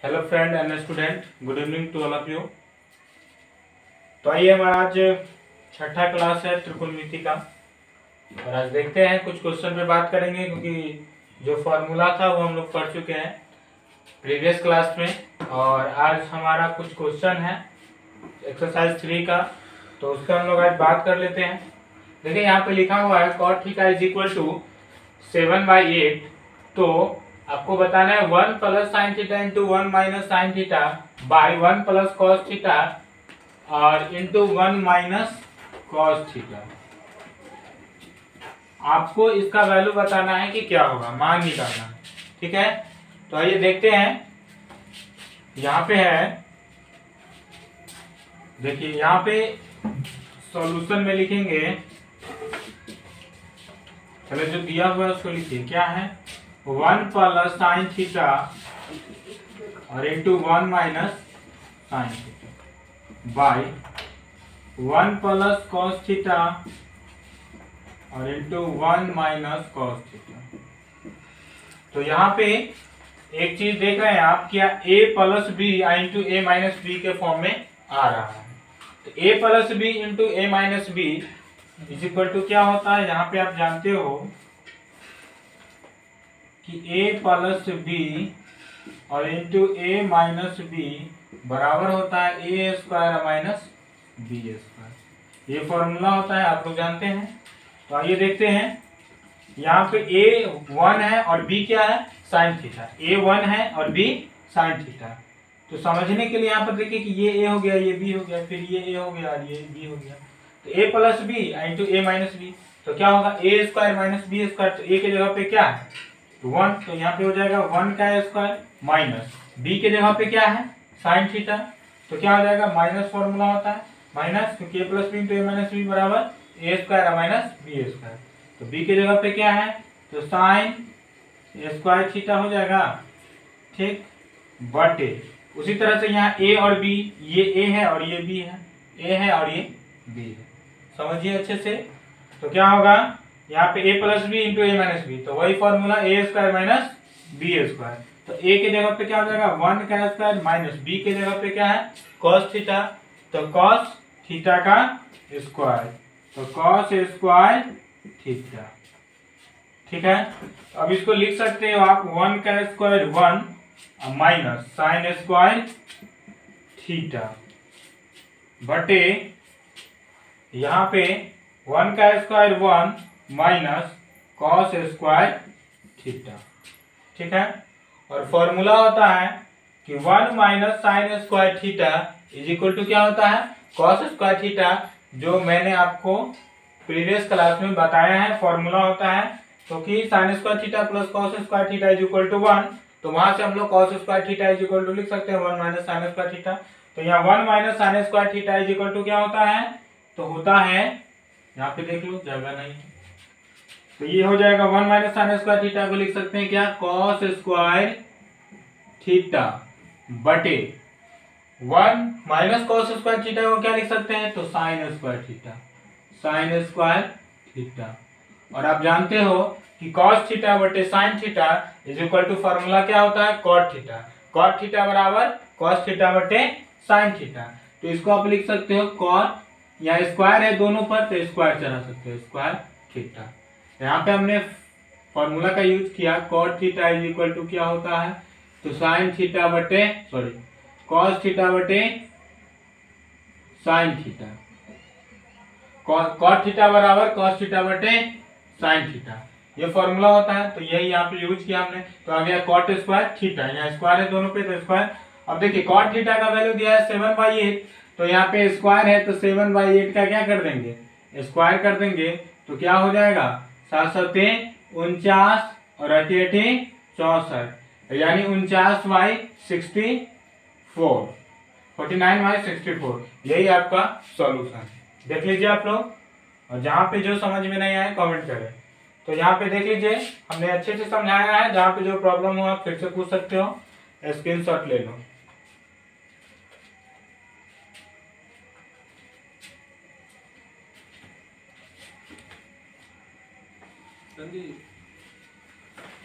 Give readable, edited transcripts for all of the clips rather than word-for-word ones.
Hello friend and student, good evening to all of you. तो आइए हमारा आज छठा क्लास है त्रिकोणमिति का, और आज देखते हैं कुछ क्वेश्चन पे बात करेंगे, क्योंकि जो फॉर्मूला था वो हम लोग पढ़ चुके हैं प्रीवियस क्लास में। और आज हमारा कुछ क्वेश्चन है एक्सरसाइज 3 का, तो उस पर हम लोग आज बात कर लेते हैं। देखिए यहाँ पे लिखा हुआ है cot theta is equal to 7/8। तो आपको बताना है 1 plus sine theta into 1 minus sine theta by 1 plus cos theta और इंटू 1 माइनस कॉस थीटा। आपको इसका वैल्यू बताना है कि क्या होगा, मान निकालना है। ठीक है, तो आइए देखते हैं। यहाँ पे है, देखिए यहाँ पे सॉल्यूशन में लिखेंगे, चलो जो दिया हुआ है उसको लिखिए। क्या है, 1 प्लस साइन थीटा और into 1 minus sine theta by 1 plus cos theta और इंटू 1 माइनस कॉस थीटा। तो यहाँ पे एक चीज देख रहे हैं आप, क्या a plus B into A minus B के फॉर्म में आ रहा है। तो a plus B into A minus B is equal to क्या होता है, यहाँ पे आप जानते हो कि a प्लस बी और इंटू ए माइनस बी बराबर होता है A square minus B square. ये फॉर्मूला होता है, आप लोग जानते हैं। तो आइए देखते हैं, यहाँ पे a 1 है और b क्या है, साइन थीटा। a 1 है और b साइन थीटा। तो समझने के लिए यहाँ पर देखिए कि ये a हो गया, ये b हो गया, फिर ये a हो गया और ये b हो गया। तो a plus B into A minus B, तो क्या होगा A square minus B square. तो a के जगह पे क्या है 1, तो यहाँ पे हो जाएगा 1 का स्क्वायर माइनस b के जगह पे क्या है साइन थीटा। तो क्या हो जाएगा, माइनस फॉर्मूला होता है माइनस, क्योंकि a plus B into A minus B बराबर A square minus B square. तो b के जगह पे क्या है, तो साइन स्क्वायर थीटा हो जाएगा। ठीक, बटे उसी तरह से यहाँ a और b, ये a है और ये b है, a है और ये b है। समझिए अच्छे से। तो क्या होगा, यहाँ पे a plus B into A minus B, तो वही formula A square minus B square. तो a के जगह पे क्या हो जाएगा 1 का स्क्वायर माइनस b के जगह पे क्या है कॉस थीटा, तो कॉस थीटा का स्क्वायर, तो कॉस स्क्वायर थीटा। ठीक है, अब इसको लिख सकते हो आप 1 का square 1 minus sine square theta बटे यहाँ पे 1 का square 1 minus cos square theta. ठीक है, और फॉर्मूला होता है कि 1 minus sine square theta is equal to क्या होता है कॉस स्क्वायर थीटा, जो मैंने आपको प्रीवियस क्लास में बताया है। फॉर्मूला होता है क्योंकि sine square theta plus cos square theta is equal to 1, तो वहां से हम लोग cos square theta is equal to लिख सकते हैं 1 माइनस साइन स्क्वायर थीटा। तो यहाँ 1 minus sine square theta is equal to क्या होता है, तो होता है, यहाँ पे देख लो जगह नहीं, तो ये हो जाएगा 1 माइनस साइन स्क्वायर थीटा को लिख सकते हैं क्या, कॉस स्क्वायर थीटा बटे 1 माइनस कॉस स्क्वायर थीटा को क्या लिख सकते हैं, तो sine square theta, sine square theta. और आप जानते हो कि cos थीटा बटे sine theta is equal to formula क्या होता है cot थीटा। cot थीटा बराबर cos थीटा बटे साइन थीटा। तो इसको आप लिख सकते हो cot, या स्क्वायर है दोनों पर तो स्क्वायर चला सकते हो, स्क्वायर थीटा। यहाँ पे हमने फॉर्मूला का यूज किया, cot theta is equal to क्या होता है, तो साइन थीटा बटे cos थीटा बटे साइन थीटा। cot थीटा बराबर cos थीटा बटे साइन थीटा, ये फॉर्मूला होता है। तो यही यहाँ पे यूज किया हमने। तो आ गया cot स्क्वायर थीटा, यहाँ स्क्वायर है दोनों पे तो स्क्वायर। अब देखिए cot थीटा का वैल्यू दिया है 7/8, तो यहाँ पे स्क्वायर है तो 7/8 का क्या कर देंगे, स्क्वायर कर देंगे, तो क्या हो जाएगा 7 49 और 8 64, यानी 49/64, 49/64। यही आपका सॉल्यूशन। देख लीजिए आप लोग, और जहाँ पे जो समझ में नहीं आए कमेंट करें। तो यहाँ पे देख लीजिए, हमने अच्छे से समझाया है। जहाँ पे जो प्रॉब्लम हो आप फिर से पूछ सकते हो, स्क्रीनशॉट ले लो।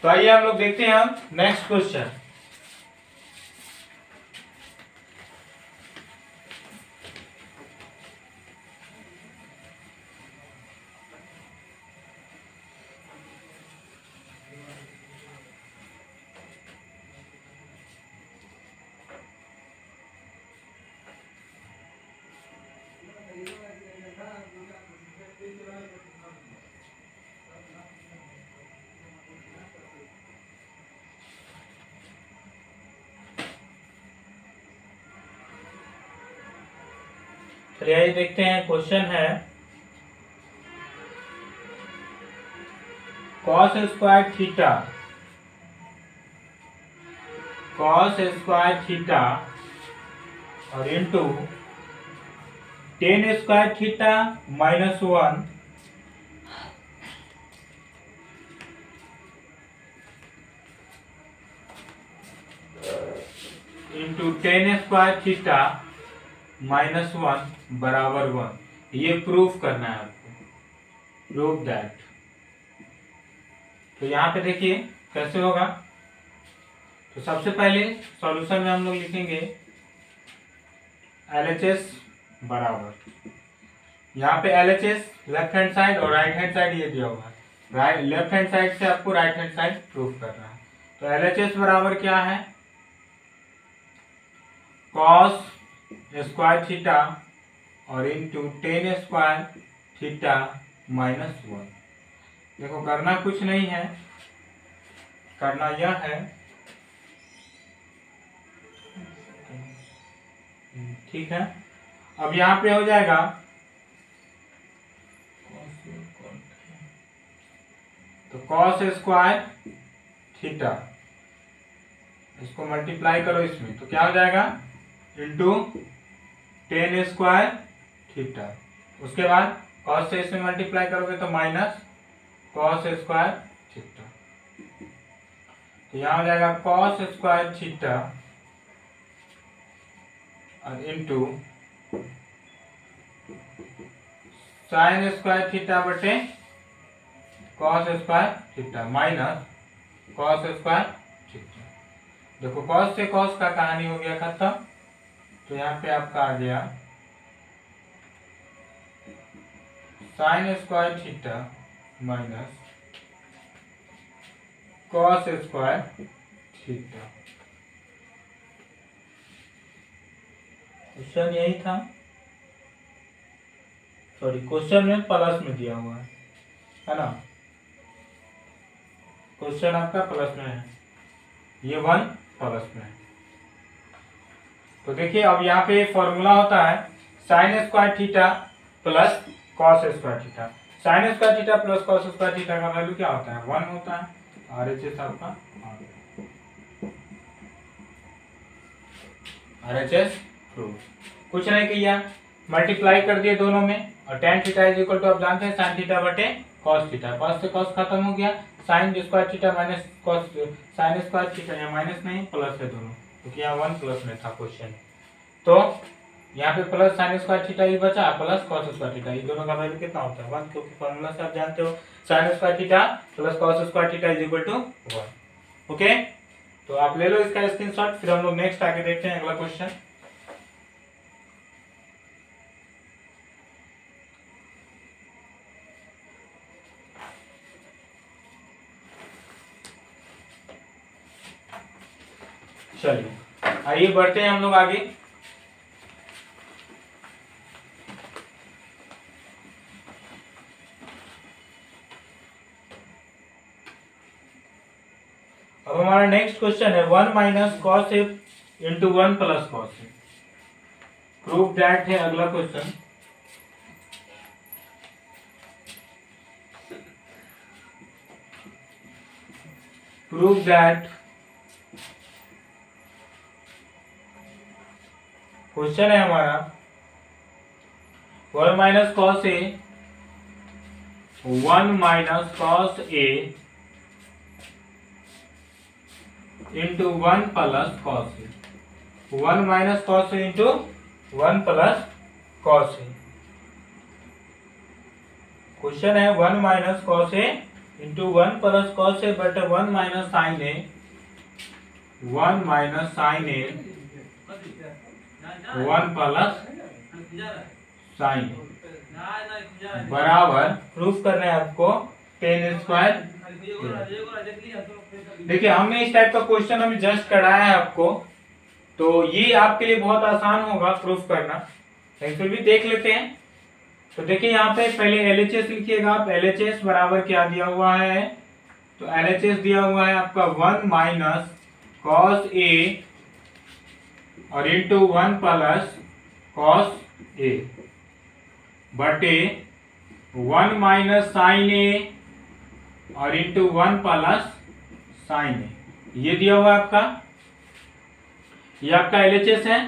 तो आइए हम लोग देखते हैं हम नेक्स्ट क्वेश्चन। चलिए आइए देखते हैं। क्वेश्चन है कॉस स्क्वायर थीटा और into ten square theta minus 1 into ten square theta minus 1 बराबर 1। ये प्रूफ करना है आपको। Proof that. तो यहाँ पे देखिए कैसे होगा। तो सबसे पहले सॉल्यूशन में हम लोग लिखेंगे LHS बराबर, यहाँ पे LHS लेफ्ट हैंड साइड और राइट हैंड साइड ये दिया हुआ है। लेफ्ट हैंड साइड से आपको राइट हैंड साइड प्रूफ करना है। तो LHS बराबर क्या है, कॉस स्क्वायर थीटा और into ten square theta minus 1। देखो करना कुछ नहीं है, करना यह है, ठीक है। अब यहाँ पे हो जाएगा तो कॉस स्क्वायर थीटा, इसको मल्टीप्लाई करो इसमें तो क्या हो जाएगा इंटू टेन स्क्वायर थीटा। उसके बाद कॉस से इसमें मल्टीप्लाई करोगे तो माइनस कॉस स्क्वायर थीटा। तो यहाँ हो जाएगा कॉस स्क्वायर थीटा और इंटू साइन स्क्वायर थीटा बटे cos square theta minus cos square theta. देखो कॉस से कॉस का कहानी हो गया खत्म। तो यहाँ पे आपका आ गया sine square theta minus cos square theta. Question यही था, सॉरी क्वेश्चन में प्लस में दिया हुआ है ना। क्वेश्चन आपका प्लस में है, ये 1 प्लस में है। तो देखिए अब यहाँ पे फॉर्मूला होता है sign square theta plus cos square theta. Sine square theta plus cos square theta का वैल्यू क्या होता है 1 होता है। RHS आपका RHS प्रूफ। कुछ नहीं किया, मल्टीप्लाई कर दिए दोनों में और tan theta is equal to आप जानते हैं साइन थीटा बटे कॉस थीटा। कॉस से कॉस खत्म हो गया, sine square theta minus cos sine square theta, यहाँ माइनस नहीं प्लस है दोनों क्योंकि यहाँ 1 प्लस में था क्वेश्चन। तो यहाँ पे प्लस साइन स्क्वायर थीटा ही बचा प्लस कॉस स्क्वायर थीटा, ये दोनों का वैल्यू कितना होता है 1 क्योंकि फॉर्मूला से आप जानते हो sine square theta plus cos square theta is equal to 1। Okay, तो आप ले लो इसका स्क्रीनशॉट, फिर हम लोग नेक्स्ट आगे देखते हैं अगला क्वेश्चन। चलिए आइए बढ़ते हैं हम लोग आगे। अब हमारा नेक्स्ट क्वेश्चन है 1 minus cos A into 1 plus cos A. Proof that है अगला क्वेश्चन। प्रूफ दैट क्वेश्चन है हमारा 1 minus cos A 1 minus cos A into 1 plus cos A. 1 minus cos A into 1 plus cos A. Question है 1 minus cos A into 1 plus cos A बटे 1 minus sine ए। 1 minus sine ए 1 plus sign बराबर proof करना है आपको ten square. देखिए हमने इस type का क्वेश्चन अभी जस्ट कराया है आपको, तो ये आपके लिए बहुत आसान होगा प्रूफ करना, लेकिन फिर भी देख लेते हैं। तो देखिए यहाँ पे पहले LHS लिखिएगा आप। LHS बराबर क्या दिया हुआ है, तो LHS दिया हुआ है आपका 1 माइनस कॉस ए और इंटू 1 प्लस कॉस ए। बटे 1 माइनस साइन ए और इंटू 1 प्लस साइन ए, ये दिया हुआ आपका, ये आपका एलएचएस है।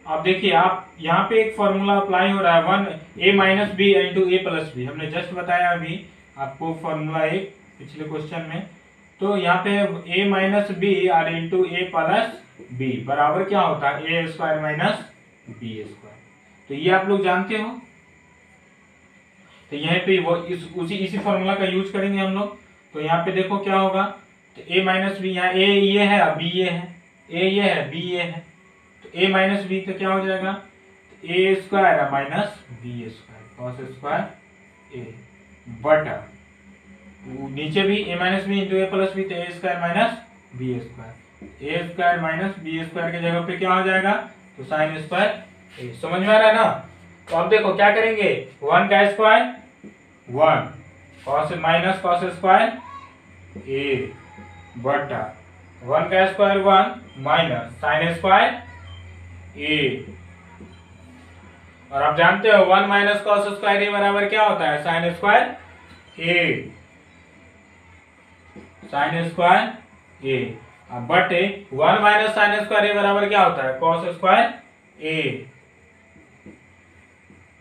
अब देखिए आप यहाँ पे एक फॉर्मूला अप्लाई हो रहा है 1 ए माइनस बी इंटू ए प्लस बी, हमने जस्ट बताया अभी आपको फॉर्मूला एक पिछले क्वेश्चन में। तो यहाँ पे a माइनस बी और इंटू ए प्लस बी बराबर क्या होता है A square minus B square. तो ये आप लोग जानते हो, तो यहाँ पे वो इसी फॉर्मूला का यूज करेंगे हम लोग। तो यहाँ पे देखो क्या होगा, तो a माइनस बी, यहाँ a ये है b ये है, a ये है b ये है, तो a माइनस बी तो क्या हो जाएगा, तो a square minus B square cos square a बटा नीचे भी a minus B into A plus b, तो a square minus B square, a square minus B square के जगह पे क्या हो जाएगा, तो साइन स्क्वायर ए। समझ में आ रहा है ना। तो अब देखो क्या करेंगे, 1 का square 1 cos minus cos square a बटा 1 का square 1 minus sine square a. और आप जानते हो 1 माइनस कॉस स्क्वायर ए बराबर क्या होता है, साइन स्क्वायर ए, साइन स्क्वायर ए। अब बटे 1 माइनस साइन स्क्वायर ए बराबर क्या होता है, कॉस स्क्वायर ए।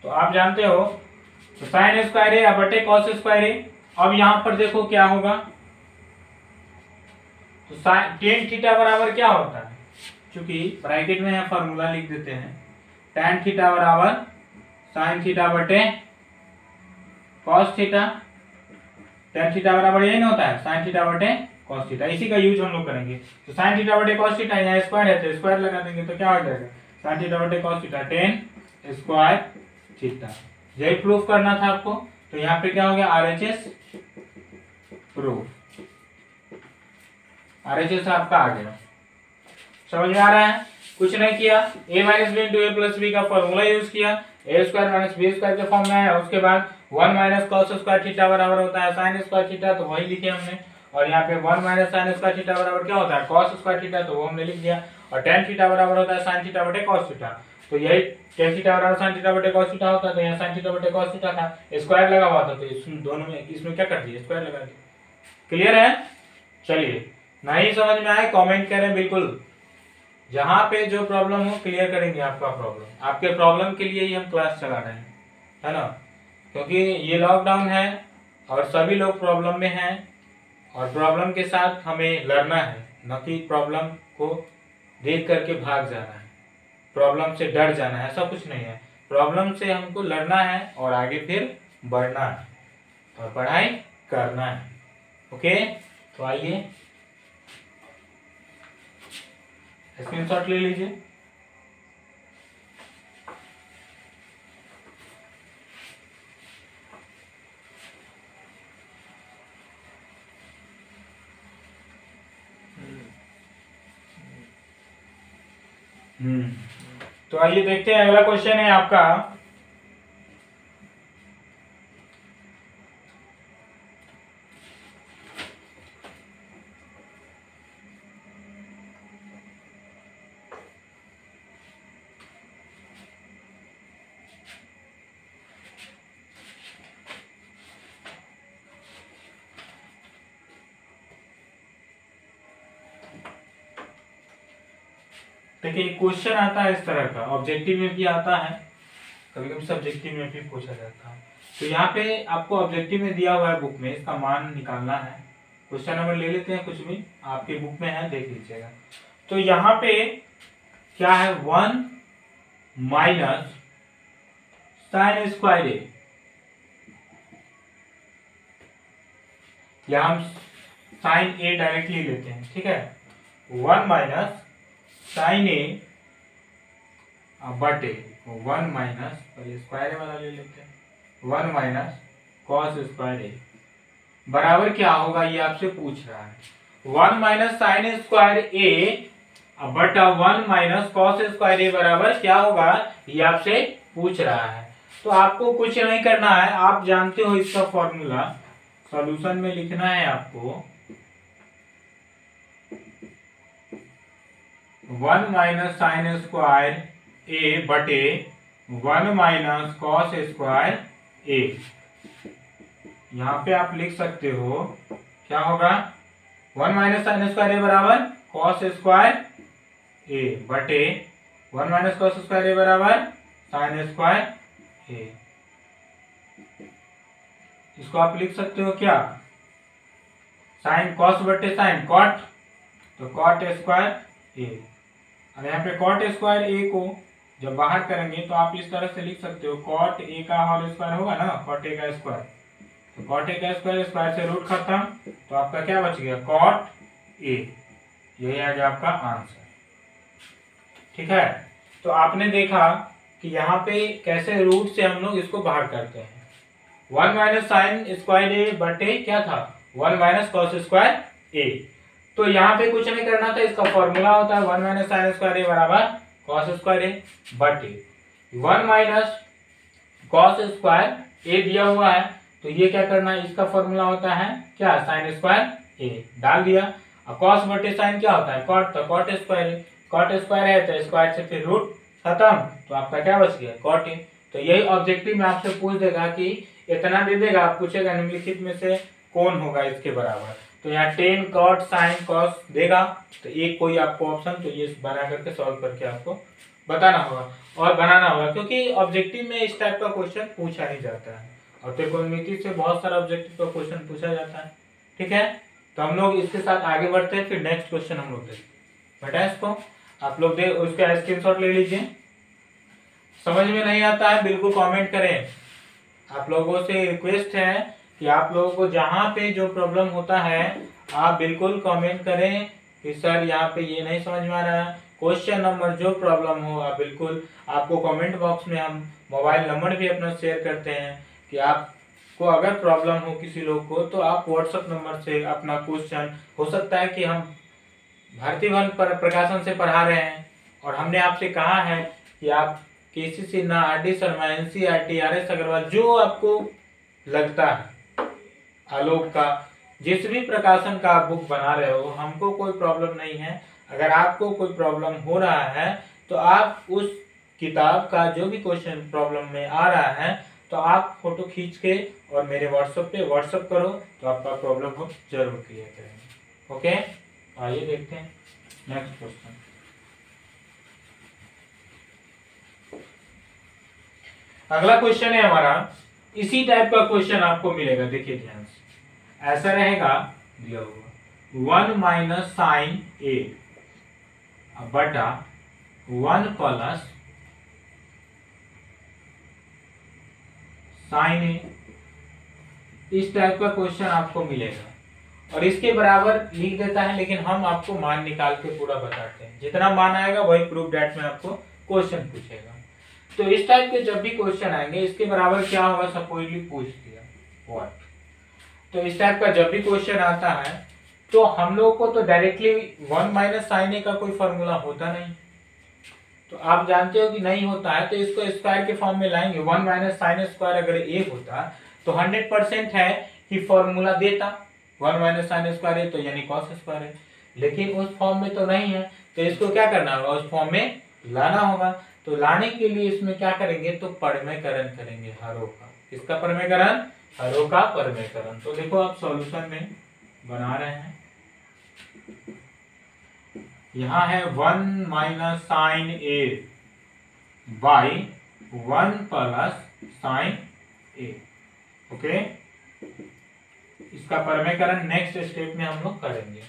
तो आप जानते हो तो साइन स्क्वायर ए बटे कॉस स्क्वायर ए। अब यहां पर देखो क्या होगा, तो टेन थीटा बराबर क्या होता है, क्योंकि ब्रैकेट में यहां फॉर्मूला लिख देते हैं, tan थीटा बराबर साइन थीटा बटे कॉस थीटा। tan थीटा बराबर यही ना होता है, साइन थीटा बटे कॉस थीटा, इसी का यूज हम लोग करेंगे। तो साइन थीटा बटे कॉस थीटा, यहाँ स्क्वायर है तो स्क्वायर लगा देंगे, तो क्या हो जाएगा, साइन थीटा बटे cos theta tan square theta. यही प्रूफ करना था आपको। तो यहाँ पे क्या हो गया, आरएचएस प्रूफ, आरएचएस आपका आ गया। समझ में आ रहा है, कुछ नहीं किया, a minus B into A plus B का फॉर्मूला यूज किया, A square minus B square के फॉर्म में आया। उसके बाद 1 माइनस कॉस स्क्वायर थीटा बराबर होता है साइन स्क्वायर थीटा, तो वही लिखे हमने। और यहाँ पे 1 माइनस साइन स्क्वायर थीटा बराबर क्या होता है, कॉस स्क्वायर थीटा, तो वो हमने लिख दिया। और tan थीटा बराबर होता है साइन थीटा बटे कॉस थीटा, तो यही tan थीटा बराबर साइन थीटा बटे कॉस थीटा होता है। तो यहाँ साइन थीटा बटे कॉस थीटा था, स्क्वायर लगा हुआ था, तो इसमें दोनों में इसमें क्या कर दिया, स्क्वायर लगा दिया। क्लियर है। चलिए, नहीं समझ में आए कमेंट करें, बिल्कुल जहां पे जो प्रॉब्लम हो क्लियर करेंगे आपका प्रॉब्लम। आपके प्रॉब्लम के लिए ही हम क्लास चला रहे हैं, है ना, क्योंकि ये लॉकडाउन है और सभी लोग प्रॉब्लम में हैं, और प्रॉब्लम के साथ हमें लड़ना है, न कि प्रॉब्लम को देख करके भाग जाना है, प्रॉब्लम से डर जाना है, ऐसा कुछ नहीं है। प्रॉब्लम से हमको लड़ना है और आगे फिर बढ़ना है और पढ़ाई करना है। ओके, तो आइए स्क्रीनशॉट ले लीजिए। तो आइए देखते हैं, अगला क्वेश्चन है आपका, देखिए क्वेश्चन आता है इस तरह का, ऑब्जेक्टिव में भी आता है, कभी कभी सब्जेक्टिव में भी पूछा जाता है। तो यहाँ पे आपको ऑब्जेक्टिव में दिया हुआ है बुक में, इसका मान निकालना है। क्वेश्चन नंबर ले लेते हैं, कुछ भी आपके बुक में है, देख लीजिएगा। तो यहाँ पे क्या है, 1 माइनस साइन स्क्वायर ए, या हम साइन ए डायरेक्टली लेते हैं, ठीक है। 1 माइनस साइन ए बटे 1 माइनस, पहले स्क्वायर वाला ले लेते हैं, 1 माइनस कॉस स्क्वायर ए बराबर क्या होगा, ये आपसे पूछ रहा है। 1 माइनस साइन स्क्वायर ए बटा 1 माइनस कॉस स्क्वायर ए बराबर क्या होगा, ये आपसे पूछ रहा है। तो आपको कुछ नहीं करना है, आप जानते हो इसका फॉर्मूला, सॉल्यूशन में लिखना है आपको 1 माइनस साइन स्क्वायर ए बटे 1 माइनस कॉस स्क्वायर ए। यहाँ पे आप लिख सकते हो क्या होगा, 1 माइनस साइन स्क्वायर ए बराबर कॉस स्क्वायर ए बटे 1 माइनस कॉस स्क्वायर ए बराबर साइन स्क्वायर ए। इसको आप लिख सकते हो क्या, साइन कॉस बटे साइन कॉट, तो कॉट स्क्वायर ए। और यहाँ पे कॉट स्क्वायर ए को जब बाहर करेंगे तो आप इस तरह से लिख सकते हो, कॉट ए का होल स्क्वायर होगा ना, कॉट ए का स्क्वायर, तो कॉट ए का स्क्वायर, स्क्वायर से रूट खत्म, तो आपका क्या बच गया, कॉट ए। यही आ गया आपका आंसर। ठीक है, तो आपने देखा कि यहाँ पे कैसे रूट से हम लोग इसको बाहर करते हैं। 1 माइनस साइन स्क्वायर ए बटे क्या था, 1 माइनस कॉस स्क्वायर ए। तो यहाँ पे कुछ नहीं करना था, इसका फॉर्मूला होता है 1 माइनस साइन स्क्वायर ए बराबर कॉस स्क्वायर ए बटे 1 माइनस कॉस स्क्वायर ए दिया हुआ है, तो ये क्या करना है, इसका फॉर्मूला होता है क्या, साइन स्क्वायर ए डाल दिया। और कॉस बटे साइन क्या होता है, कॉट, तो कॉट स्क्वायर ए, कॉट स्क्वायर है तो स्क्वायर से फिर रूट खत्म, तो आपका क्या बच गया, कॉट ए। तो यही ऑब्जेक्टिव में आपसे पूछ देगा कि इतना दे देगा, आप पूछेगा निम्नलिखित में से कौन होगा इसके बराबर, तो यहाँ 10 कॉट साइन कॉस देगा, तो एक कोई आपको ऑप्शन, तो ये बना करके सॉल्व करके आपको बताना होगा और बनाना होगा, क्योंकि ऑब्जेक्टिव में इस टाइप का क्वेश्चन पूछा ही जाता है और त्रिकोणमिति से बहुत सारा ऑब्जेक्टिव का क्वेश्चन पूछा जाता है। ठीक है, तो हम लोग इसके साथ आगे बढ़ते हैं, फिर नेक्स्ट क्वेश्चन हम लोग देखते बेटा। इसको आप लोग दे उसका स्क्रीनशॉट ले लीजिए। समझ में नहीं आता है बिल्कुल कमेंट करें। आप लोगों से रिक्वेस्ट है कि आप लोगों को जहाँ पे जो प्रॉब्लम होता है आप बिल्कुल कमेंट करें कि सर यहाँ पे ये नहीं समझ में आ रहा है, क्वेश्चन नंबर जो प्रॉब्लम हो आप बिल्कुल, आपको कमेंट बॉक्स में हम मोबाइल नंबर भी अपना शेयर करते हैं कि आपको अगर प्रॉब्लम हो किसी लोग को, तो आप व्हाट्सएप नंबर से अपना क्वेश्चन, हो सकता है कि हम भारतीय वन प्रकाशन से पढ़ा रहे हैं और हमने आपसे कहा है कि आप केसी सिन्हा, आर.डी. शर्मा, एनसीईआरटी, आर.एस. अग्रवाल, जो आपको लगता है, आलोक का, जिस भी प्रकाशन का आप बुक बना रहे हो, हमको कोई प्रॉब्लम नहीं है। अगर आपको कोई प्रॉब्लम हो रहा है तो आप उस किताब का जो भी क्वेश्चन प्रॉब्लम में आ रहा है, तो आप फोटो खींच के और मेरे व्हाट्सएप पे व्हाट्सएप करो, तो आपका प्रॉब्लम को जरूर क्लियर करेंगे। ओके, आइए देखते हैं नेक्स्ट क्वेश्चन। अगला क्वेश्चन है हमारा, इसी टाइप का क्वेश्चन आपको मिलेगा, देखिए ध्यान से। ऐसा रहेगा दिया हुआ 1 माइनस साइन ए बटा 1 प्लस साइन ए, इस टाइप का क्वेश्चन आपको मिलेगा और इसके बराबर लिख देता है, लेकिन हम आपको मान निकाल के पूरा बताते हैं। जितना मान आएगा वही प्रूफ डेट में आपको क्वेश्चन पूछेगा। तो इस टाइप के जब भी क्वेश्चन आएंगे, इसके बराबर क्या होगा, सपोजली पूछ दिया व्हाट, तो इस टाइप का जब भी क्वेश्चन आता है तो हम लोग को तो डायरेक्टली 1 माइनस साइन ए का कोई फॉर्मूला होता नहीं, तो आप जानते हो कि नहीं होता है, तो इसको स्क्वायर के फॉर्म में लाएंगे। 1 माइनस साइन स्क्वायर अगर ए होता तो 100% है कि फॉर्मूला देता 1 माइनस साइन स्क्वायर ए, तो यानी कॉस स्क्वायर है, लेकिन उस फॉर्म में तो नहीं है, तो इसको क्या करना होगा, उस फॉर्म में लाना होगा। तो लाने के लिए इसमें क्या करेंगे, तो परमेयकरण करेंगे, हरों का। किसका परमेयकरण, हरों का परमेयकरण। तो देखो आप सॉल्यूशन में बना रहे हैं, यहाँ है 1 minus sine A by 1 plus sine A. Okay, इसका परमेयकरण नेक्स्ट स्टेप में हम लोग करेंगे।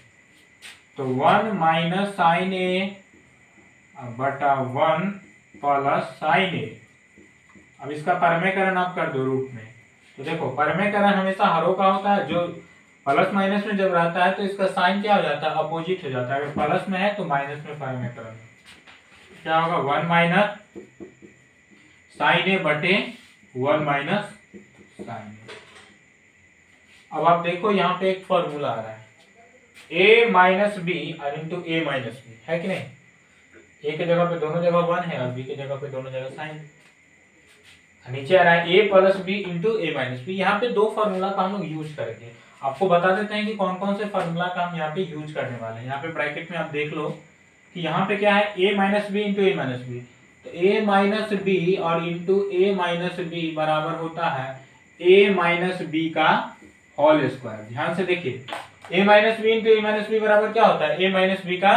तो 1 माइनस साइन ए बटा 1 प्लस साइन ए। अब इसका परमेयकरण आप कर दो रूट में, तो देखो परमेयकरण हमेशा हरों का होता है, जो प्लस माइनस में जब रहता है तो इसका साइन क्या हो जाता है, अपोजिट हो जाता है। अगर प्लस में है तो माइनस में परमेयकरण क्या होगा, 1 माइनस साइन ए बटे 1 माइनस साइन ए। अब आप देखो यहाँ पे एक फॉर्मूला आ रहा है, a minus B into A minus B, है कि नहीं। ए के जगह पे दोनों जगह 1 है और बी के जगह पे दोनों जगह साइन। नीचे आ रहा है a plus B into A minus B. यहाँ पे दो फॉर्मूला का हम लोग यूज करेंगे। आपको बता देते हैं कि कौन कौन से फॉर्मूला का हम यहाँ पे यूज करने वाले हैं। यहाँ पे ब्रैकेट में आप देख लो कि यहाँ पे क्या है, a minus B into A minus B, तो a माइनस बी और इंटू ए माइनस बी बराबर होता है a माइनस बी का होल स्क्वायर। ध्यान से देखिए, a minus B into A minus B बराबर क्या होता है, a माइनस बी का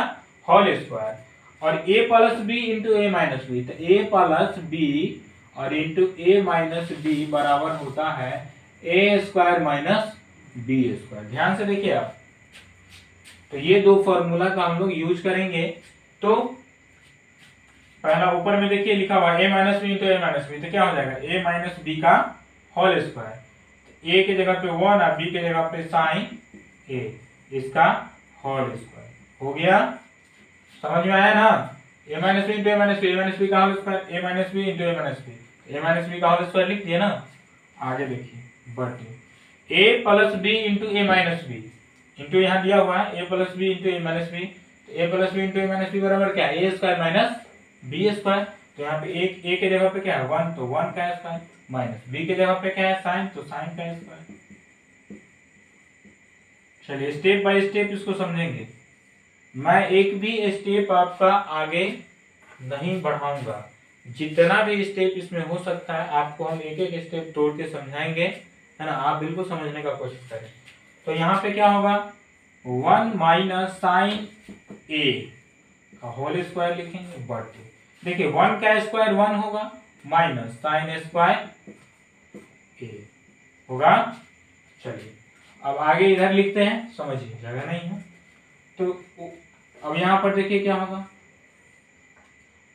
होल स्क्वायर, और a plus B into A minus B, तो a प्लस बी और इंटू ए माइनस बी बराबर होता है A square minus B square. ध्यान से देखिए आप, तो ये दो फॉर्मूला का हम लोग यूज करेंगे। तो पहला ऊपर में देखिए लिखा हुआ a minus B into A minus B, तो क्या हो जाएगा a माइनस बी का होल स्क्वायर, a के जगह पे 1 और b के जगह पे साइन a, इसका होल स्क्वायर हो गया। समझ में आया ना, a minus B into A minus B का whole square, a minus B into A minus B का होल स्क्वायर लिख दिया ना। आगे देखिए बटे a plus B into A minus B, into यहाँ दिया हुआ है a plus B into A minus B, तो a plus B into A minus B बराबर क्या है, A square minus B square. तो यहाँ पे एक a के जगह पे क्या है 1, तो 1 का स्क्वायर, माइनस b के जगह पे क्या है साइन, तो साइन का स्क्वायर। चलिए स्टेप बाय स्टेप इसको समझेंगे, मैं एक भी स्टेप आपका आगे नहीं बढ़ाऊंगा, जितना भी स्टेप इसमें हो सकता है आपको हम एक एक स्टेप तोड़ के समझाएंगे, है ना। आप बिल्कुल समझने का कोशिश करें। तो यहाँ पे क्या होगा 1 माइनस साइन ए का होल स्क्वायर लिखेंगे बटे, देखिए 1 का स्क्वायर 1 होगा, माइनस साइन स्क्वायर ए होगा। चलिए अब आगे इधर लिखते हैं, समझिए जगह नहीं है। तो अब यहाँ पर देखिए क्या होगा,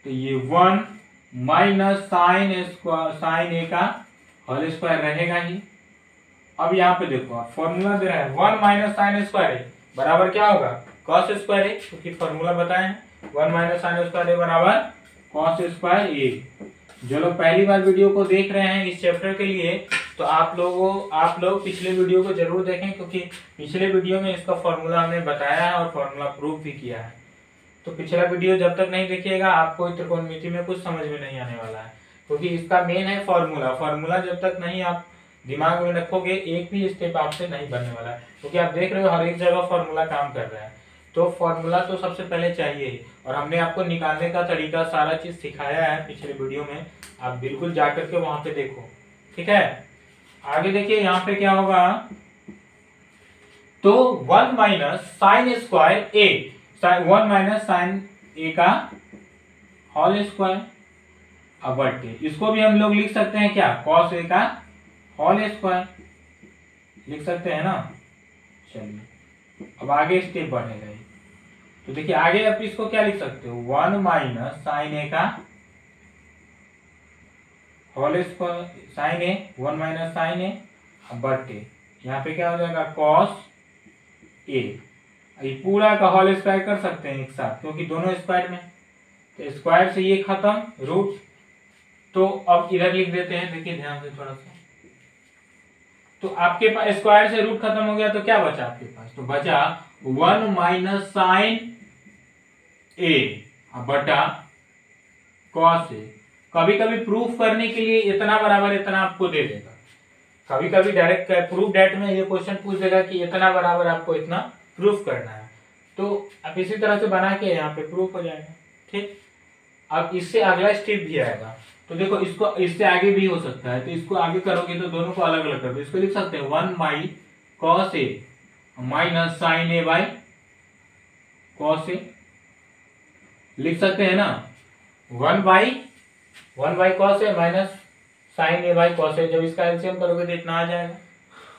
तो ये 1 माइनस साइन ए का होल स्क्वायर रहेगा ही। अब यहाँ पे देखो आप फॉर्मूला दे रहा है 1 माइनस साइन स्क्वायर ए बराबर क्या होगा कॉस स्क्वायर ए, क्योंकि फॉर्मूला बताए हैं 1 माइनस साइन स्क्वायर ए बराबर कॉस स्क्वायर ए। जो लोग पहली बार वीडियो को देख रहे हैं इस चैप्टर के लिए, तो आप लोग पिछले वीडियो को जरूर देखें, क्योंकि पिछले वीडियो में इसका फॉर्मूला हमने बताया है और फॉर्मूला प्रूफ भी किया है। तो पिछला वीडियो जब तक नहीं देखिएगा आपको त्रिकोणमिति में कुछ समझ में नहीं आने वाला है, क्योंकि इसका मेन है फॉर्मूला जब तक नहीं आप दिमाग में रखोगे एक भी स्टेप आपसे नहीं बनने वाला है, क्योंकि आप देख रहे हो हर एक जगह फॉर्मूला काम कर रहा है। तो फॉर्मूला तो सबसे पहले चाहिए ही, और हमने आपको निकालने का तरीका सारा चीज सिखाया है पिछले वीडियो में, आप बिल्कुल जाकर के वहां पे देखो, ठीक है। आगे देखिए यहाँ पे क्या होगा, तो 1 माइनस साइन स्क्वायर ए, 1 माइनस साइन ए का होल स्क्वायर, अब बटे इसको भी हम लोग लिख सकते हैं क्या कॉस ए का होल स्क्वायर लिख सकते हैं ना। चलिए अब आगे स्टेप बढ़ेगा, तो देखिए आगे आप इसको क्या लिख सकते हो 1 माइनस साइन ए का होल स्क्वायर, साइन ए 1 माइनस साइन ए बटे यहाँ पे क्या हो जाएगा कॉस ए, ये पूरा का होल स्क्वायर कर सकते हैं एक साथ, क्योंकि दोनों स्क्वायर में, तो स्क्वायर से ये खत्म रूट, तो अब इधर लिख देते हैं। देखिए ध्यान से थोड़ा सा, तो आपके पास स्क्वायर से रूट खत्म हो गया, तो क्या बचा आपके पास, तो बचा 1 माइनस साइन ए बटा कॉस ए। कभी कभी प्रूफ करने के लिए इतना बराबर इतना आपको दे देगा, कभी कभी डायरेक्ट प्रूफ डेट में ये क्वेश्चन पूछ देगा कि इतना बराबर आपको इतना प्रूफ करना है, तो आप इसी तरह से बना के यहाँ पे प्रूफ हो जाएगा, ठीक। अब इससे अगला स्टेप भी आएगा, तो देखो इसको इससे आगे भी हो सकता है, तो इसको आगे करोगे तो दोनों को अलग अलग कर दो, इसको लिख सकते हैं 1 by cos a minus sine A by cos a, लिख सकते हैं ना 1 by cos a minus sine A by cos a, जब इसका एलसीएम करोगे तो इतना आ जाएगा।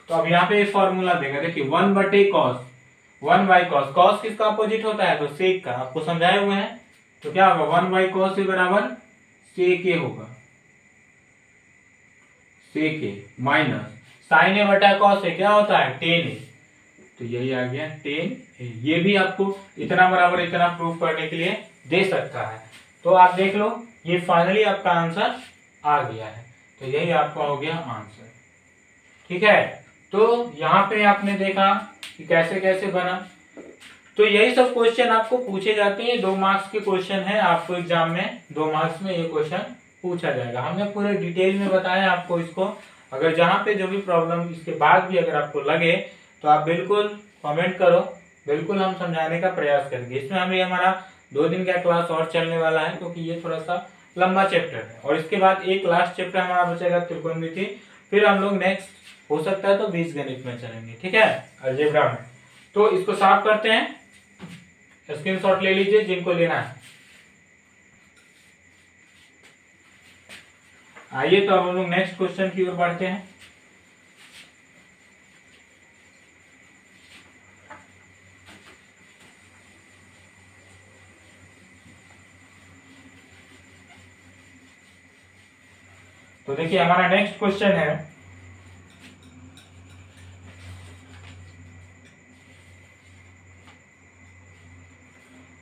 तो अब यहाँ पे एक फॉर्मूला देगा, देखिए 1 बटे कॉस, 1 बाई कॉस, कॉस किसका अपोजिट होता है, तो सेक का, आपको समझाए हुए हैं। तो क्या होगा 1 बाई कॉस ए बराबर सेक ए होगा, सेक ए माइनस साइन ए बटा कॉस ए क्या होता है टेन ए, तो यही आ गया टेन ए। ये भी आपको इतना बराबर इतना प्रूफ करने के लिए दे सकता है। तो आप देख लो ये फाइनली आपका आंसर आ गया है, तो यही आपका हो गया आंसर, ठीक है। तो यहाँ पे आपने देखा कि कैसे कैसे बना, तो यही सब क्वेश्चन आपको पूछे जाते हैं, 2 मार्क्स के क्वेश्चन है, आपको एग्जाम में 2 मार्क्स में ये क्वेश्चन पूछा जाएगा। हमने पूरे डिटेल में बताया आपको इसको, अगर जहाँ पे जो भी प्रॉब्लम इसके बाद भी अगर आपको लगे तो आप बिल्कुल कमेंट करो, बिल्कुल हम समझाने का प्रयास करेंगे। इसमें हमें हमारा 2 दिन का क्लास और चलने वाला है, क्योंकि ये थोड़ा सा लंबा चैप्टर है, और इसके बाद एक लास्ट चैप्टर हमारा बचेगा त्रिकोणमिति। फिर हम लोग नेक्स्ट हो सकता है तो बीजगणित में चलेंगे, ठीक है, अलजेब्रा में। तो इसको साफ करते हैं, स्क्रीनशॉट ले लीजिए जिनको लेना है। आइए तो हम लोग नेक्स्ट क्वेश्चन की ओर बढ़ते हैं। तो देखिए हमारा नेक्स्ट क्वेश्चन है,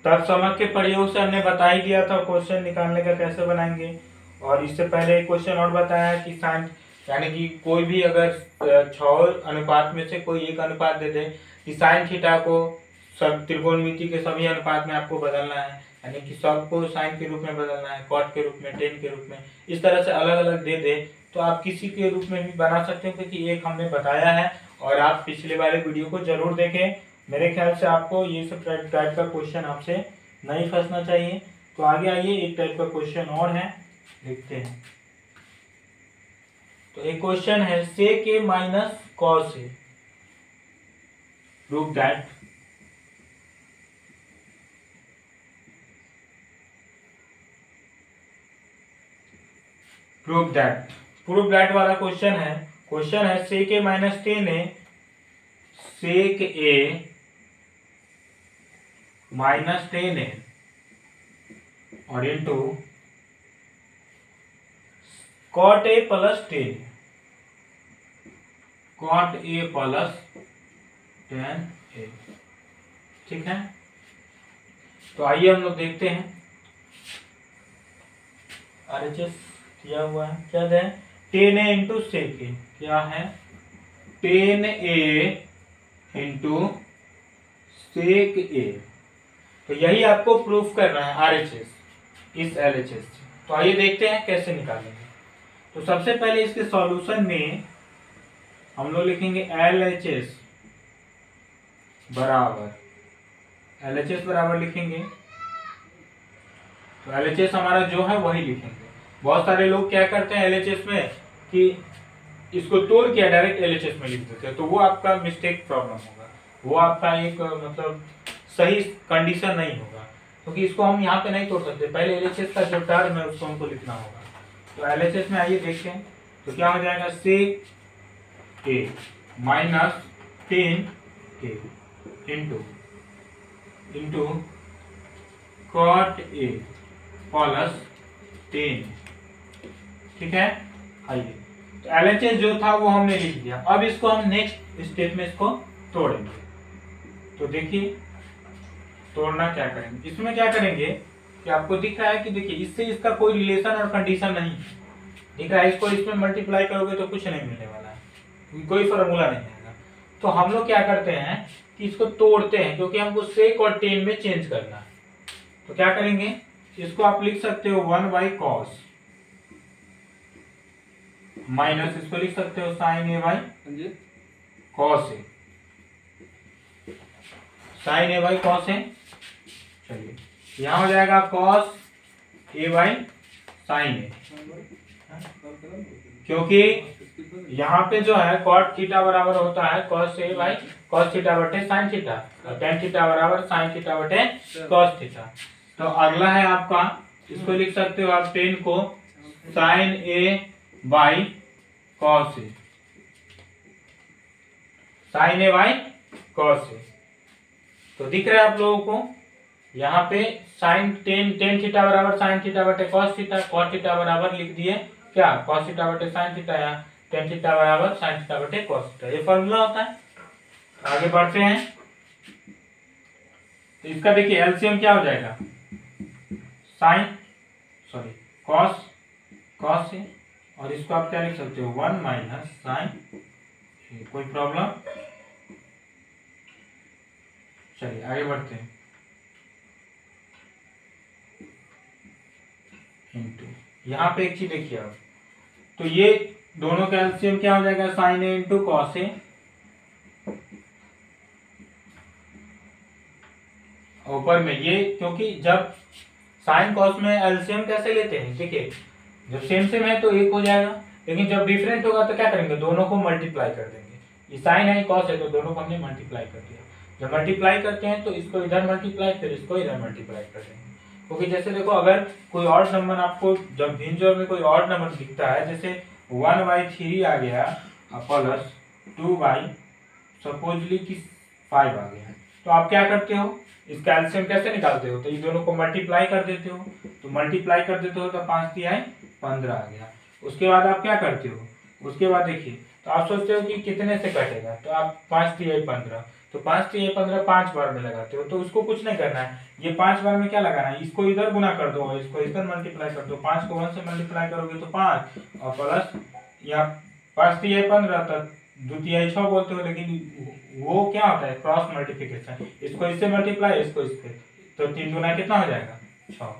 तत्समक के प्रयोग से हमने बता ही दिया था क्वेश्चन निकालने का कैसे बनाएंगे। और इससे पहले एक क्वेश्चन और बताया कि साइन, यानी कि कोई भी अगर 6 अनुपात में से कोई एक अनुपात दे दे कि साइन थीटा को सब त्रिकोणमिति के सभी अनुपात में आपको बदलना है, यानी कि सबको साइन के रूप में बदलना है, कॉट के रूप में, टेन के रूप में, इस तरह से अलग अलग दे दे तो आप किसी के रूप में भी बना सकते हो, क्योंकि एक हमने बताया है और आप पिछले वाले वीडियो को जरूर देखें। मेरे ख्याल से आपको ये सब टाइप का क्वेश्चन आपसे नहीं फंसना चाहिए। तो आगे आइए, एक टाइप का क्वेश्चन और है, देखते हैं। तो एक क्वेश्चन है, sec a minus cos a, prove that prove that वाला क्वेश्चन है। क्वेश्चन है sec a minus 10 A, sec a minus 10 A और into cot A plus 10, cot A plus 10 A, ठीक है। तो आइए हम लोग देखते हैं, आरएचएस किया हुआ है, क्या है 10 ए इंटू सेक ए, क्या है 10 ए इंटू सेक ए। तो यही आपको प्रूफ करना है आरएचएस इस एलएचएस से। तो आइए देखते हैं कैसे निकालेंगे। तो सबसे पहले इसके सॉल्यूशन में हम लोग लिखेंगे एलएचएस बराबर लिखेंगे। तो एलएचएस हमारा जो है वही लिखेंगे। बहुत सारे लोग क्या करते हैं एलएचएस में कि इसको तोड़ के डायरेक्ट एलएचएस में लिख देते हैं, तो वो आपका मिस्टेक प्रॉब्लम होगा, वो आपका एक मतलब सही कंडीशन नहीं होगा, क्योंकि इसको हम यहाँ पे नहीं तोड़ सकते। पहले एलएचएस का जो टर्म है उसको हमको लिखना होगा। तो एलएचएस में आइए देखते हैं, तो क्या हो जाएगा sec a minus 10 a into cot A plus 10, ठीक है। आइए, तो एलएचएस जो था वो हमने लिख दिया। अब इसको हम नेक्स्ट स्टेप में इसको तोड़ेंगे। तो देखिए तोड़ना क्या करेंगे, इसमें क्या करेंगे कि आपको दिख रहा है कि देखिए इससे इसका कोई रिलेशन और कंडीशन नहीं दिख रहा है। इसको इसमें मल्टीप्लाई करोगे तो कुछ नहीं मिलने वाला है, कोई फॉर्मूला नहीं आएगा। तो हम लोग क्या करते हैं कि इसको तोड़ते हैं, क्योंकि हमको सेक और 10 में चेंज करना है। तो क्या करेंगे, इसको आप लिख सकते हो 1/cos माइनस इसको लिख सकते हो sine A by cos a, sine A by cos a. चलिए यहां हो जाएगा cos a by sine a, क्योंकि यहाँ पे जो है कॉट थीटा बराबर होता है cos a by cos theta बटे साइन थीटा, और टेन थीटा बराबर साइन थीटा बटे कॉस थीटा। तो अगला है आपका, इसको लिख सकते हो आप 10 को sine A by cos a, sine A by cos a. तो दिख रहा है आप लोगों को यहाँ पे साइन टेन थीटा बराबर साइन थीटा बटे कॉस थीटा, कॉस थीटा बराबर लिख दिए क्या कॉस थीटा बटे साइन थीटा, या टेन थीटा बराबर साइन थीटा बटे कॉस थीटा, ये फॉर्मूला होता है। आगे बढ़ते हैं, तो इसका देखिए एलसीएम क्या हो जाएगा, कॉस से, और इसको आप क्या लिख सकते हो 1 माइनस साइन। कोई प्रॉब्लम, चलिए आगे बढ़ते हैं। इंटू यहाँ पे एक चीज देखिए आप, तो ये दोनों का एलसीएम क्या हो जाएगा sign A into cos A, ऊपर में ये, क्योंकि जब साइन कॉस में एलसीएम कैसे लेते हैं, देखिए जब सेम सेम है तो एक हो जाएगा, लेकिन जब डिफरेंट होगा तो क्या करेंगे, दोनों को मल्टीप्लाई कर देंगे। ये साइन है कॉस है तो दोनों को हमने मल्टीप्लाई कर दिया। जब मल्टीप्लाई करते हैं तो इसको इधर मल्टीप्लाई फिर इसको इधर मल्टीप्लाई कर देंगे। क्योंकि जैसे देखो अगर कोई ऑड नंबर आपको जब भिन्न जोड़ में कोई ऑड नंबर दिखता है, जैसे 1/3 आ गया प्लस 2 सपोजली कि 5 आ गया, तो आप क्या करते हो, इसका एलसीएम कैसे निकालते हो, तो ये दोनों को मल्टीप्लाई कर देते हो। तो मल्टीप्लाई कर देते हो तो 5 3 15 आ गया। उसके बाद आप क्या करते हो, उसके बाद देखिए तो आप सोचते हो कि कितने से कटेगा, तो आप 5 3 15, तो 5 3 15 5 बार में लगाते हो। तो उसको कुछ नहीं करना है, ये 5 बार में क्या लगाना है, इसको इधर गुना कर दो, इसको इधर मल्टीप्लाई कर दो। 5 को 1 से मल्टीप्लाई करोगे तो 5 और प्लस यहाँ 5 3 15 तक 2 3 6 बोलते हो, लेकिन वो क्या होता है क्रॉस मल्टीप्लिकेशन, इसको इससे मल्टीप्लाई इसको इससे, तो 3 दूना कितना हो जाएगा 6।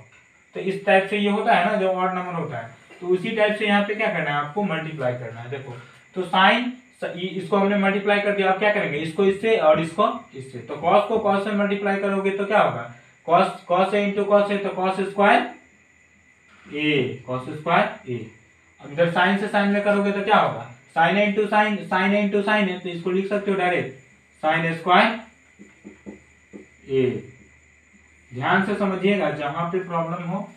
तो इस टाइप से ये होता है ना जो ऑड नंबर होता है, तो उसी टाइप से यहाँ पे क्या करना है, आपको मल्टीप्लाई करना है। देखो तो साइन इसको हमने मल्टीप्लाई कर दिया, आप क्या करेंगे, इसको इससे और इसको इससे, तो कॉस को कॉस से मल्टीप्लाई करोगे तो क्या होगा, cos cos A into cos a, तो कॉस स्क्वायर ए, कॉस स्क्वायर ए। अब इधर साइन से साइन में करोगे तो क्या होगा, साइन ए इंटू साइन, साइन ए इंटू साइन है, तो इसको लिख सकते हो डायरेक्ट साइन स्क्वायर ए। ध्यान से समझिएगा, जहां पे प्रॉब्लम हो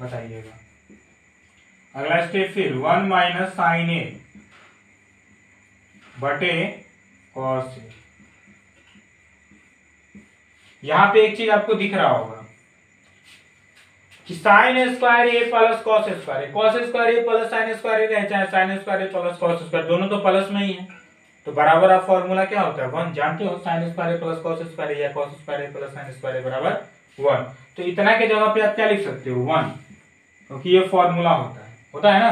बताइएगा। अगला स्टेप फिर 1 माइनस साइन ए बटे कॉस ए। यहां पे एक चीज आपको दिख रहा होगा कि साइन स्क्वायर ए प्लस कॉस स्क्वायर ए, कॉस स्क्वायर ए प्लस साइन स्क्वायर ए रहे, चाहे साइन स्क्वायर ए प्लस कॉस स्क्वायर, दोनों तो प्लस में ही है, तो बराबर आप फॉर्मूला क्या होता है 1, जानते हो, साइन स्क्वायर ए प्लस कॉस स्क्वायर ए या कॉस स्क्वायर ए प्लस साइन स्क्वायर ए बराबर 1। तो इतना के जगह पे आप क्या लिख सकते हो 1, क्योंकि ये फॉर्मूला होता है ना।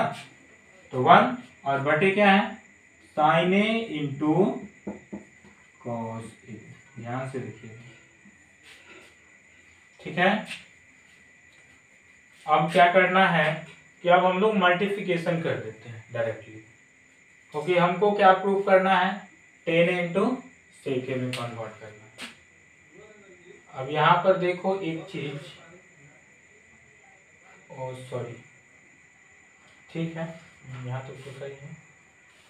तो 1 और बटे क्या है sign A into cos A, ध्यान से देखिए, ठीक है। अब क्या करना है कि अब हम लोग मल्टीप्लिकेशन कर देते हैं डायरेक्टली, क्योंकि हमको क्या प्रूव करना है 10 इंटू सेक में कन्वर्ट करना है। अब यहाँ पर देखो एक चीज, ओ सॉरी, ठीक है यहाँ तो सही है।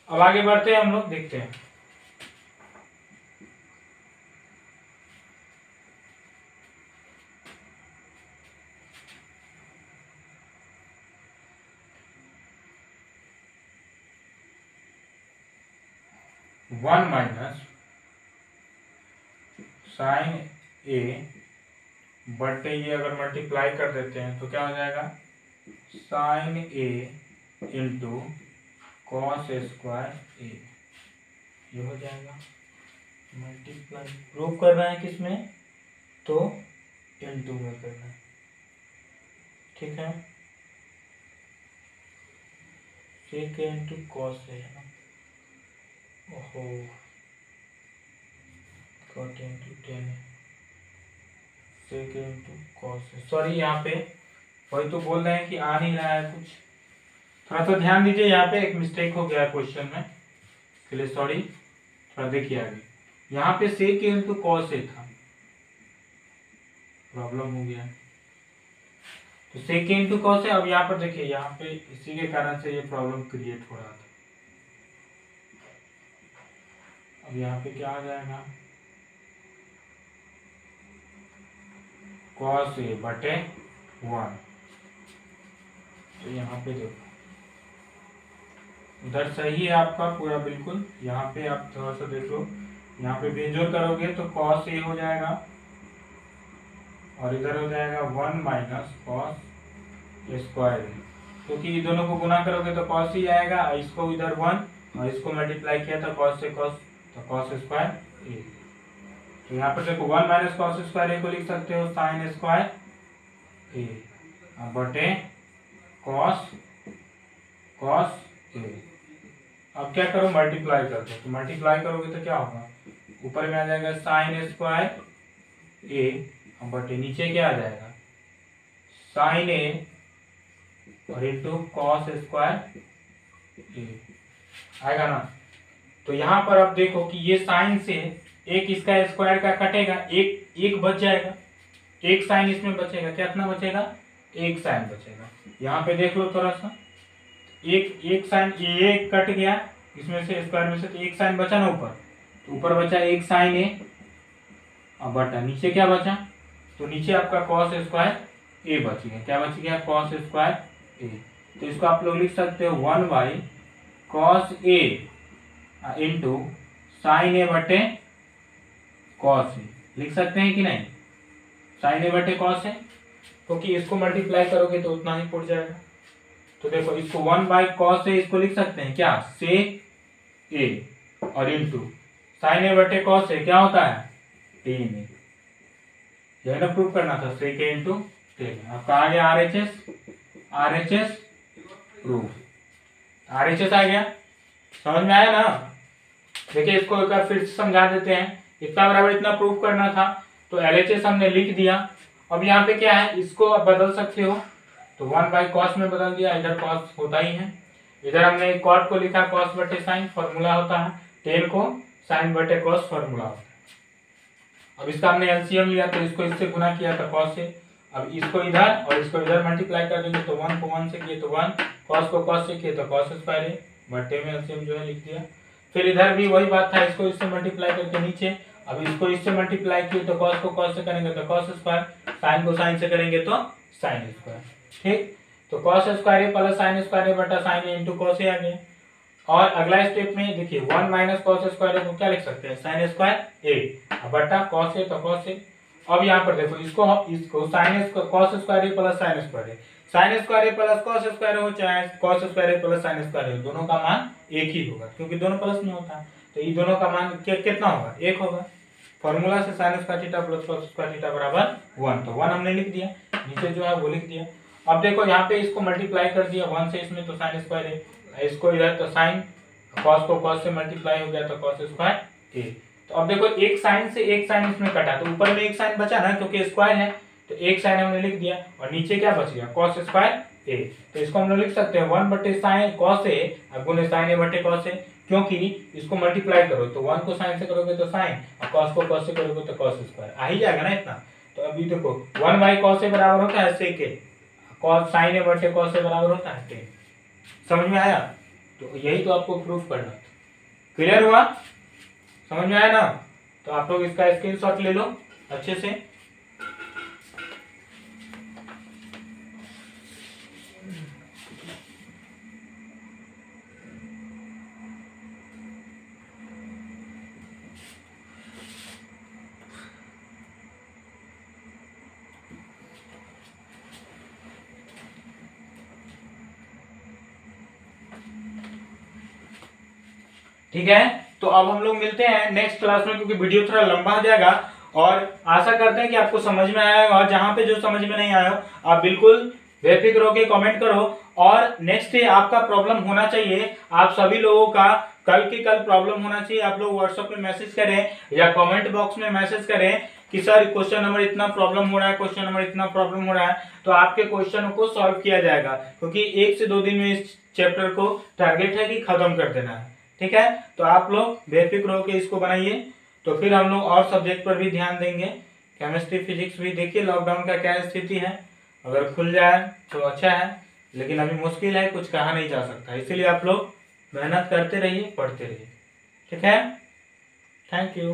अब आगे बढ़ते हैं हम लोग, देखते हैं। वन माइनस साइन ए बटे ये अगर मल्टीप्लाई कर देते हैं तो क्या हो जाएगा साइन ए इंटू कॉस स्क्वायर ए, ये हो जाएगा। मल्टीप्लाई प्रूव करना है किसमें, तो इंटू में करना है, ठीक है। सेक इंटू कॉस है ना, ओहो कॉट इंटू 10 सेक इंटू कॉस, सॉरी यहाँ पे वही तो बोल रहे हैं कि आ नहीं रहा है कुछ, थोड़ा सा ध्यान दीजिए, यहाँ पे एक मिस्टेक हो गया है क्वेश्चन में, इसके लिए सॉरी। थोड़ा देखिए आगे, यहाँ पे सेक इंटू कॉस ए था, प्रॉब्लम हो गया, तो सेक इंटू कॉस है। अब यहाँ पर देखिए, यहाँ पे इसी के कारण से ये प्रॉब्लम क्रिएट हो रहा था। अब यहाँ पे क्या आ जाएगा कॉस ए बटे 1, तो यहाँ पे देखो उधर सही है आपका पूरा बिल्कुल, यहाँ पे आप थोड़ा सा देखो, यहाँ पे बेंजोर करोगे तो कॉस ए हो जाएगा और इधर हो जाएगा 1 माइनस कॉस स्क्वायर ए, क्योंकि ये दोनों को गुना करोगे तो कॉस ही आएगा, इसको इधर 1 और इसको मल्टीप्लाई किया था कॉस से कॉस, तो कॉस स्क्वायर ए। तो यहाँ पर देखो 1 माइनस कॉस स्क्वायर ए को लिख सकते हो साइन स्क्वायर ए बटे कॉस कॉस ए। अब क्या करो मल्टीप्लाई कर दो, तो मल्टीप्लाई करोगे तो क्या होगा, ऊपर में आ जाएगा साइन स्क्वायर ए बटे नीचे क्या आ जाएगा साइन ए और इंटू कॉस स्क्वायर ए आएगा ना। तो यहाँ पर आप देखो कि ये साइन से एक इसका स्क्वायर का कटेगा, एक बच जाएगा, एक साइन इसमें बचेगा, कितना बचेगा, एक साइन बचेगा। यहाँ पे देख लो थोड़ा सा, एक साइन ये कट गया इसमें से, स्क्वायर में से, तो एक साइन बचा ना ऊपर, तो ऊपर बचा एक साइन ए, अब बटा नीचे क्या बचा, तो नीचे आपका कॉस स्क्वायर ए बच गया। क्या बच गया, कॉस स्क्वायर ए। तो इसको आप लोग लिख सकते हो 1 कॉस ए इंटू साइन ए बटे कॉस ए, लिख सकते हैं कि नहीं, साइन ए बटे कॉस ए, क्योंकि इसको मल्टीप्लाई करोगे तो उतना ही पड़ जाएगा। तो देखो इसको 1 कॉस ए इसको लिख सकते हैं क्या, से ए, और इंटू साइन ए बटे कॉस ए क्या होता है, टेन ए। यह ना प्रूव करना था, सेक ए इंटू टेन। अब कहा गया आरएचएस प्रूफ, आरएचएस आ गया, समझ में आया ना। देखिए इसको एक बार फिर से समझा देते हैं, इतना बराबर इतना प्रूफ करना था, तो एलएचएस हमने लिख दिया। अब यहाँ पे क्या है, इसको आप बदल सकते हो, तो 1/cos में बदल दिया, इधर cos होता ही है, इधर हमने cot को लिखा cos बटे साइन, फॉर्मूला होता है, टेन को साइन बटे cos फॉर्मूला होता है। अब इसका हमने एलसीएम लिया, तो इसको इससे गुना किया था cos से, अब इसको इधर और इसको इधर मल्टीप्लाई कर देंगे, तो 1 को 1 से किए तो 1, cos को cos से किए तो cos स्क्वायर है, बटे में एलसीएम जो है लिख दिया। फिर इधर भी वही बात था, इसको इससे मल्टीप्लाई करके नीचे, अब इसको इससे मल्टीप्लाई किए तो cos को cos से करेंगे तो cos स्क्वायर, साइन को साइन से करेंगे तो साइन स्क्वायर, ठीक। तो cos square A plus sign square a बटा साइन ए इंटू cos ए आ गया। और अगला स्टेप में देखिए 1 cos स्क्वायर ए को क्या लिख सकते हैं, साइन स्क्वायर ए बटा cos ए, तो cos ए। अब यहाँ पर देखो इसको साइन cos स्क्वायर ए प्लस साइन स्क्वायर ए, साइन स्क्वायर ए प्लस cos स्क्वायर हो, चाहे cos स्क्वायर ए प्लस साइन स्क्वायर हो, दोनों का मान एक ही होगा, क्योंकि दोनों प्लस में होता है, तो ये दोनों का मान कितना होगा, एक होगा। फॉर्मूला से sign square theta plus cos square theta बराबर 1, तो 1 हमने लिख दिया, नीचे जो है वो लिख दिया। अब देखो यहाँ पे इसको मल्टीप्लाई कर दिया 1 से इसमें, तो साइन स्क्वायर है, इसको इधर तो साइन, cos को cos से मल्टीप्लाई हो गया तो cos स्क्वायर ए। तो अब देखो एक साइन से एक साइन इसमें कटा, तो ऊपर में एक साइन बचा ना, क्योंकि स्क्वायर है, तो एक साइन हमने लिख दिया, और नीचे क्या बच गया, cos स्क्वायर ए। तो इसको हम लोग लिख सकते हैं 1 बटे साइन cos ए गुने साइन ए बटे cos ए, क्योंकि इसको मल्टीप्लाई करो तो 1 को साइन से करोगे तो साइन, और cos को cos से करोगे तो cos स्क्वायर आ ही जाएगा ना इतना। तो अभी देखो 1/cos ए बराबर होता है sec ए, cos साइन ए बटे cos ए बराबर होता है टेन। समझ में आया, तो यही तो आपको प्रूफ करना था। क्लियर हुआ, समझ में आया ना। तो आप लोग इसका स्क्रीनशॉट ले लो अच्छे से। ठीक है, तो अब हम लोग मिलते हैं नेक्स्ट क्लास में, क्योंकि वीडियो थोड़ा लंबा हो जाएगा, और आशा करते हैं कि आपको समझ में आया होगा। जहां पे जो समझ में नहीं आया हो आप बिल्कुल बेफिक्र होकर कमेंट करो, और नेक्स्ट डे आपका प्रॉब्लम होना चाहिए, आप सभी लोगों का कल की कल प्रॉब्लम होना चाहिए। आप लोग व्हाट्सएप में मैसेज करें या कमेंट बॉक्स में मैसेज करें कि सर क्वेश्चन नंबर इतना प्रॉब्लम हो रहा है, क्वेश्चन नंबर इतना प्रॉब्लम हो रहा है, तो आपके क्वेश्चन को सॉल्व किया जाएगा, क्योंकि 1 से 2 दिन में इस चैप्टर को टारगेट है कि खत्म कर देना है। ठीक है, तो आप लोग बेफिक्र होकर इसको बनाइए, तो फिर हम लोग और सब्जेक्ट पर भी ध्यान देंगे। केमिस्ट्री फिजिक्स भी देखिए लॉकडाउन का क्या स्थिति है, अगर खुल जाए तो अच्छा है, लेकिन अभी मुश्किल है, कुछ कहा नहीं जा सकता, इसीलिए आप लोग मेहनत करते रहिए, पढ़ते रहिए। ठीक है, थैंक यू।